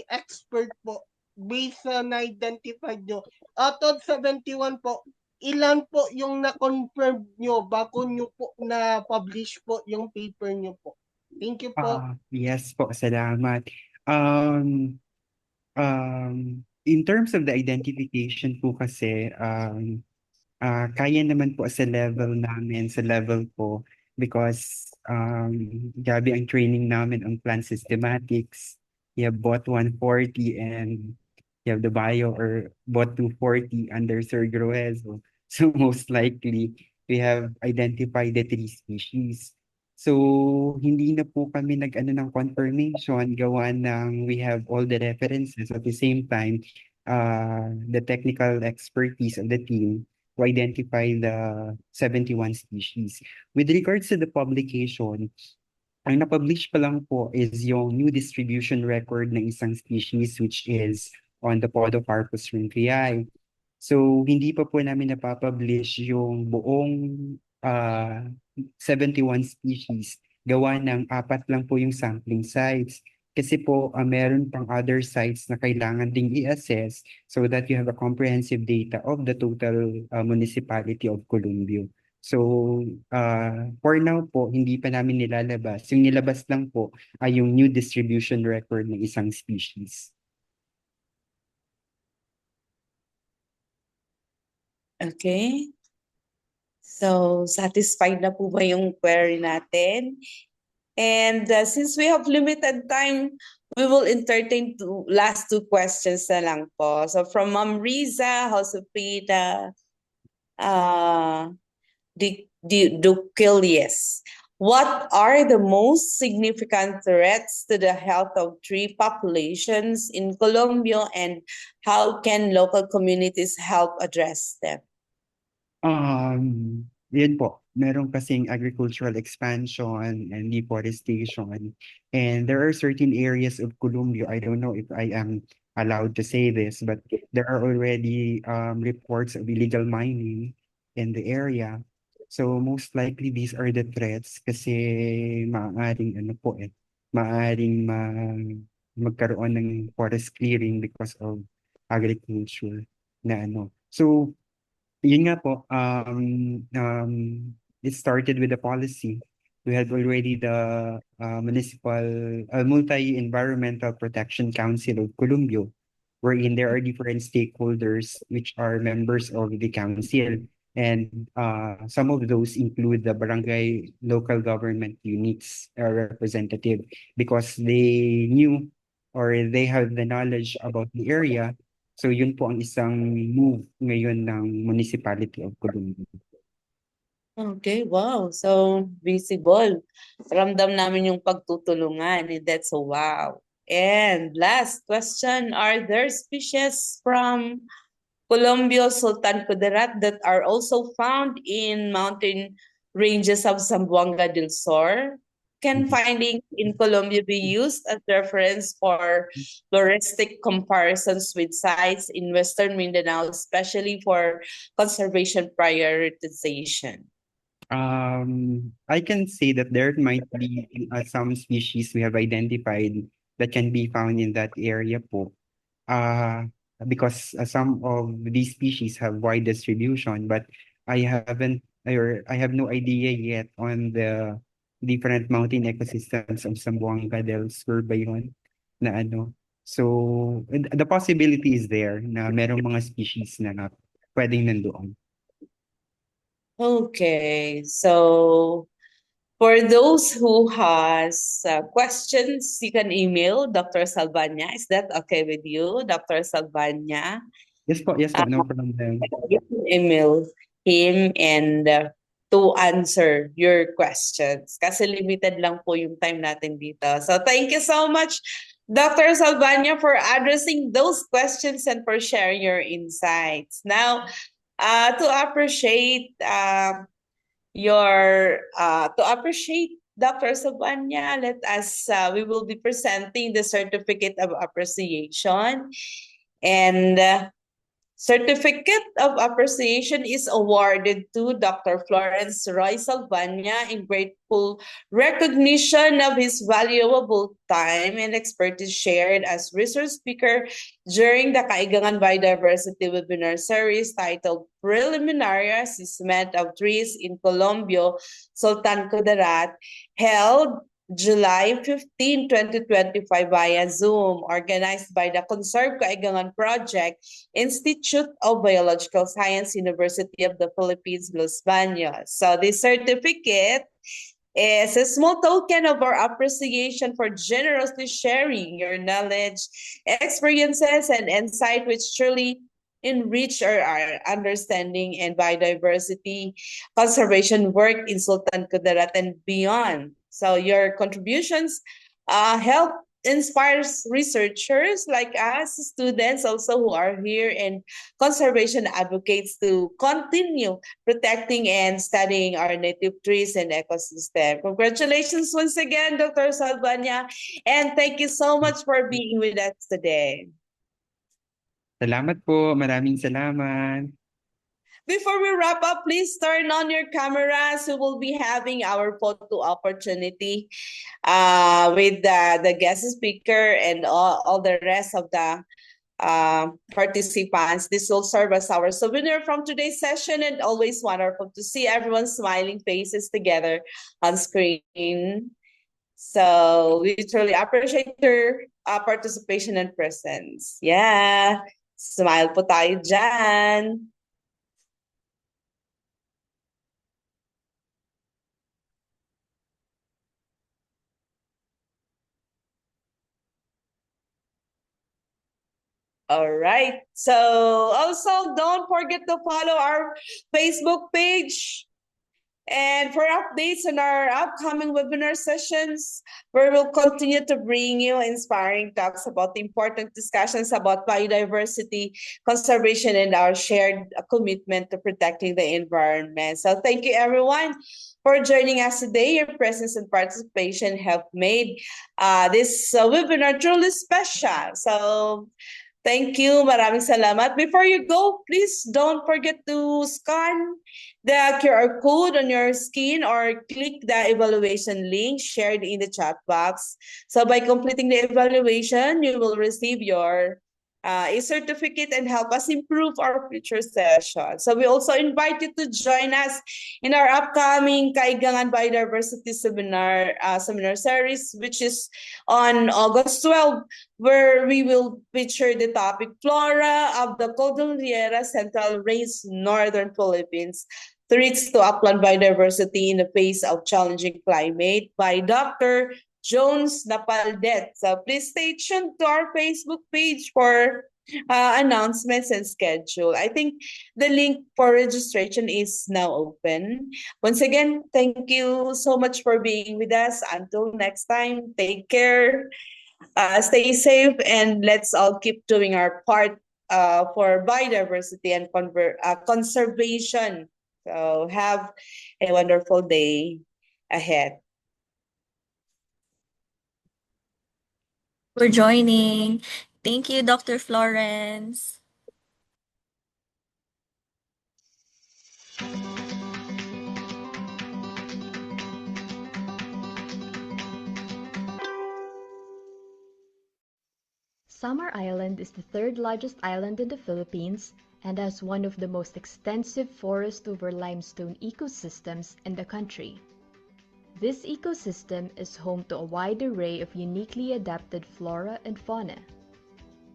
expert po based sa na-identify nyo. Out of 71 po, ilan po yung na-confirm nyo bago nyo po na-publish po yung paper nyo po? Thank you po. Yes po, salamat. In terms of the identification po kasi, kaya naman po sa level ko, because grabe ang training namin on plant systematics. You have bot 140 and you have the bio or bot 240 under Sir Groeso. So most likely, we have identified the 3 species. So hindi na po kami nag-ano ng confirmation, gawa ng we have all the references at the same time, the technical expertise of the team to identify the 71 species. With regards to the publication, ang na-publish pa lang po is yung new distribution record ng isang species, which is on the Podocarpus shrimpiae. So, hindi pa po namin napapublish yung buong 71 species. Gawa ng 4 lang po yung sampling sites. Kasi po, meron pang other sites na kailangan ding i-assess so that you have a comprehensive data of the total municipality of Columbio. So, for now po, hindi pa namin nilalabas. Yung nilabas lang po ay yung new distribution record ng isang species. Okay. So, satisfied na po ba yung query natin? And since we have limited time, we will entertain last 2 questions na lang po. So, from Ma'am Riza, Josefina Duquilius. What are the most significant threats to the health of tree populations in Colombia, and how can local communities help address them? Yun po, meron kasing agricultural expansion and deforestation. And there are certain areas of Colombia, I don't know if I am allowed to say this, but there are already reports of illegal mining in the area. So most likely these are the threats kasi maaaring magkaroon ng forest clearing because of agriculture na ano. So yun nga po, it started with the policy. We had already the Multi-Environmental Protection Council of Colombia wherein there are different stakeholders which are members of the council. And some of those include the barangay local government units representative because they knew or they have the knowledge about the area. So yun po ang isang move ngayon ng Municipality of Colombo. Okay, wow. So visible. Ramdam namin yung pagtutulungan, and that's a wow. And last question, are there species from Colombia Sultan Kudarat that are also found in mountain ranges of Zamboanga del Sur? Can findings in Colombia be used as reference for floristic comparisons with sites in Western Mindanao, especially for conservation prioritization? I can say that there might be some species we have identified that can be found in that area po. Because some of these species have wide distribution, but I have no idea yet on the different mountain ecosystems of Zamboanga del Sur ba yun na ano. So, the possibility is there na merong mga species na pwedeng nandoon. Okay, so for those who has questions, you can email Dr. Salvania. Is that okay with you, Dr. Salvania? Yes po, no problem. You can email him and to answer your questions. Kasi limited lang po yung time natin dito. So thank you so much, Dr. Salvania, for addressing those questions and for sharing your insights. Now, to appreciate Dr. Salvania, we will be presenting the certificate of appreciation, and certificate of appreciation is awarded to Dr. Florence Roy Salvania in grateful recognition of his valuable time and expertise shared as resource speaker during the Kaigangan Biodiversity webinar series titled Preliminary Assessment of Trees in Colombia, Sultan Kudarat, held July 15, 2025 via Zoom, organized by the Conserve Kaigangan Project, Institute of Biological Science, University of the Philippines, Los Baños. So this certificate is a small token of our appreciation for generously sharing your knowledge, experiences, and insight, which truly enrich our understanding and biodiversity conservation work in Sultan Kudarat and beyond. So your contributions help inspires researchers like us, students also who are here, and conservation advocates to continue protecting and studying our native trees and ecosystem. Congratulations once again, Dr. Salvania, and thank you so much for being with us today. Salamat po, maraming salamat. Before we wrap up, please turn on your cameras. We will be having our photo opportunity with the guest speaker and all the rest of the participants. This will serve as our souvenir from today's session, and always wonderful to see everyone's smiling faces together on screen. So we truly appreciate your participation and presence. Yeah, smile po tayo dyan. All right. So also don't forget to follow our Facebook page and for updates on our upcoming webinar sessions, where we'll continue to bring you inspiring talks about the important discussions about biodiversity, conservation, and our shared commitment to protecting the environment. So thank you everyone for joining us today. Your presence and participation have made this webinar truly special. So thank you. Maraming salamat. Before you go, please don't forget to scan the QR code on your screen or click the evaluation link shared in the chat box. So by completing the evaluation, you will receive your a certificate and help us improve our future sessions. So we also invite you to join us in our upcoming Kaigangan Biodiversity seminar series, which is on August 12, where we will feature the topic Flora of the Cordillera Central Range, Northern Philippines, threats to upland biodiversity in the face of challenging climate by Dr. Jones Napaldet. So please stay tuned to our Facebook page for announcements and schedule. I think the link for registration is now open. Once again, thank you so much for being with us. Until next time, take care, stay safe, and let's all keep doing our part for biodiversity and conservation. So have a wonderful day ahead. For joining. Thank you, Dr. Florence. Samar Island is the third largest island in the Philippines and has one of the most extensive forest over limestone ecosystems in the country. This ecosystem is home to a wide array of uniquely adapted flora and fauna.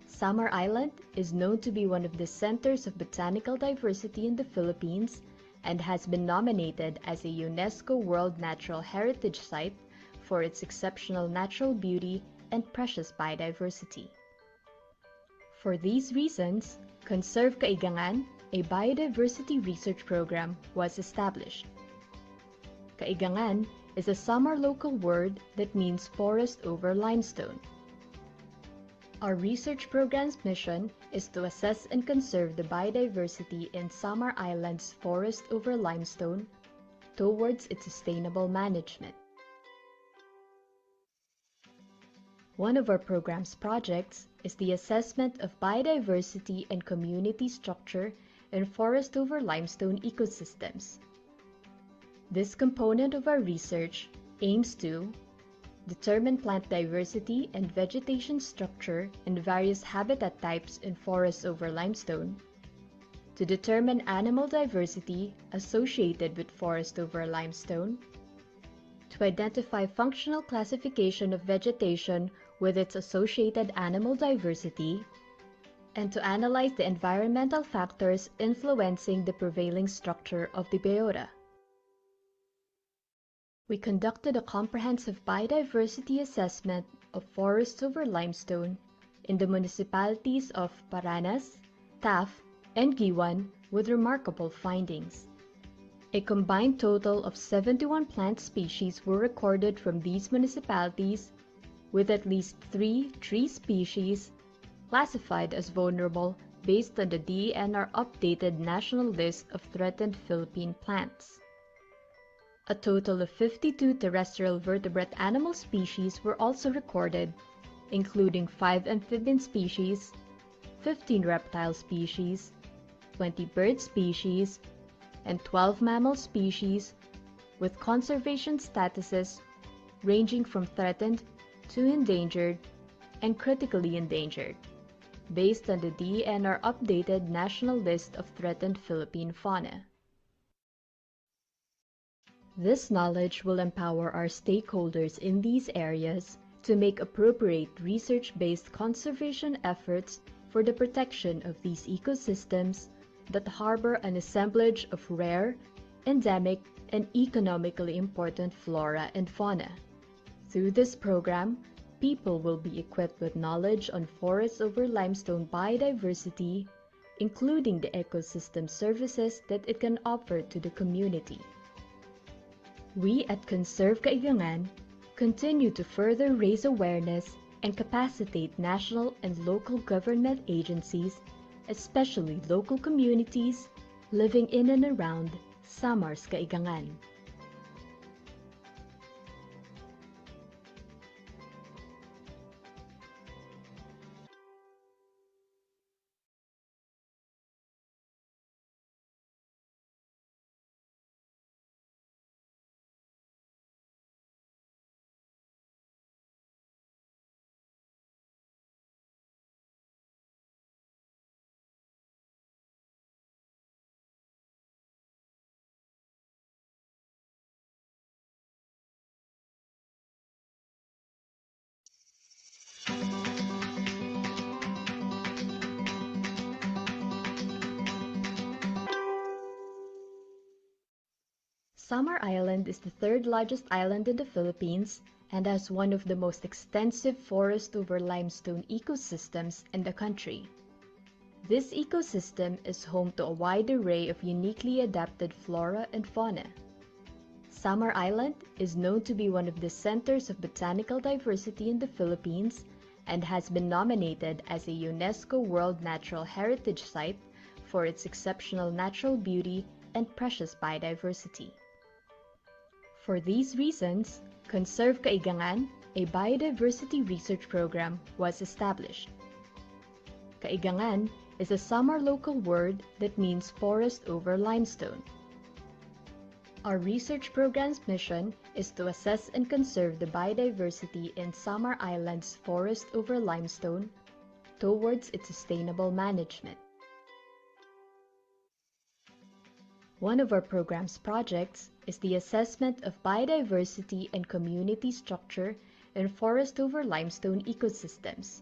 Samar Island is known to be one of the centers of botanical diversity in the Philippines and has been nominated as a UNESCO World Natural Heritage Site for its exceptional natural beauty and precious biodiversity. For these reasons, Conserve Kaigangan, a biodiversity research program, was established. Kaigangan is a Samar local word that means forest over limestone. Our research program's mission is to assess and conserve the biodiversity in Samar Island's forest over limestone towards its sustainable management. One of our program's projects is the assessment of biodiversity and community structure in forest over limestone ecosystems. This component of our research aims to determine plant diversity and vegetation structure in various habitat types in forests over limestone, to determine animal diversity associated with forest over limestone, to identify functional classification of vegetation with its associated animal diversity, and to analyze the environmental factors influencing the prevailing structure of the biota. We conducted a comprehensive biodiversity assessment of forests over limestone in the municipalities of Paranas, Taft, and Giwan with remarkable findings. A combined total of 71 plant species were recorded from these municipalities, with at least 3 tree species classified as vulnerable based on the DENR updated national list of threatened Philippine plants. A total of 52 terrestrial vertebrate animal species were also recorded, including 5 amphibian species, 15 reptile species, 20 bird species, and 12 mammal species, with conservation statuses ranging from threatened to endangered and critically endangered, based on the DENR updated national list of threatened Philippine fauna. This knowledge will empower our stakeholders in these areas to make appropriate research-based conservation efforts for the protection of these ecosystems that harbor an assemblage of rare, endemic, and economically important flora and fauna. Through this program, people will be equipped with knowledge on forests over limestone biodiversity, including the ecosystem services that it can offer to the community. We at Conserve Kaigangan continue to further raise awareness and capacitate national and local government agencies, especially local communities, living in and around Samar's Kaigangan. Samar Island is the third largest island in the Philippines and has one of the most extensive forest over limestone ecosystems in the country. This ecosystem is home to a wide array of uniquely adapted flora and fauna. Samar Island is known to be one of the centers of botanical diversity in the Philippines and has been nominated as a UNESCO World Natural Heritage Site for its exceptional natural beauty and precious biodiversity. For these reasons, Conserve Kaigangan, a biodiversity research program, was established. Kaigangan is a Samar local word that means forest over limestone. Our research program's mission is to assess and conserve the biodiversity in Samar Island's forest over limestone towards its sustainable management. One of our program's projects is the assessment of biodiversity and community structure in forest over limestone ecosystems.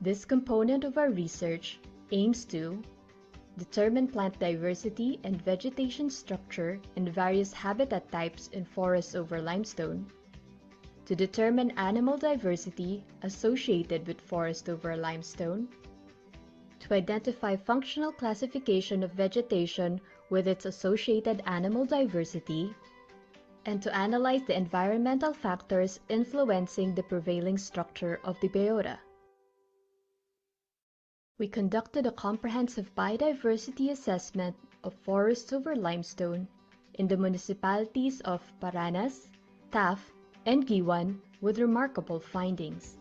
This component of our research aims to determine plant diversity and vegetation structure in various habitat types in forests over limestone, to determine animal diversity associated with forest over limestone, to identify functional classification of vegetation with its associated animal diversity, and to analyze the environmental factors influencing the prevailing structure of the biota. We conducted a comprehensive biodiversity assessment of forests over limestone in the municipalities of Paranas, Taft, and Giwan with remarkable findings.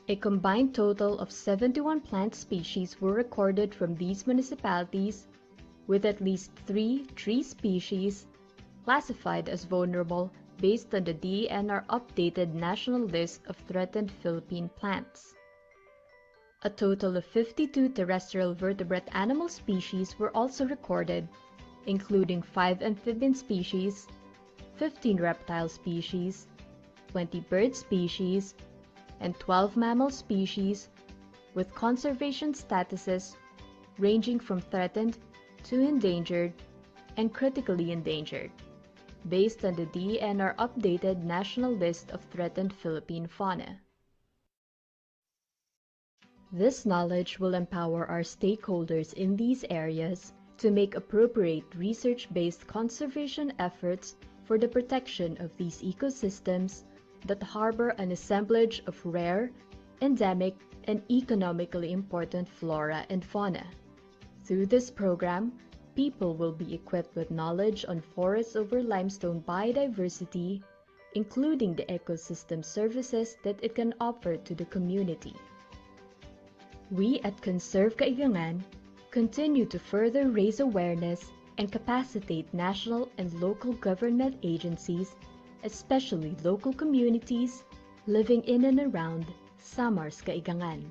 A combined total of 71 plant species were recorded from these municipalities, with at least 3 tree species classified as vulnerable based on the DENR updated national list of threatened Philippine plants. A total of 52 terrestrial vertebrate animal species were also recorded, including 5 amphibian species, 15 reptile species, 20 bird species, and 12 mammal species with conservation statuses ranging from threatened to endangered and critically endangered, based on the DENR updated national list of threatened Philippine fauna. This knowledge will empower our stakeholders in these areas to make appropriate research-based conservation efforts for the protection of these ecosystems that harbor an assemblage of rare, endemic, and economically important flora and fauna. Through this program, people will be equipped with knowledge on forests over limestone biodiversity, including the ecosystem services that it can offer to the community. We at Conserve Kaigangan continue to further raise awareness and capacitate national and local government agencies, especially local communities living in and around Samar's Kaigangan.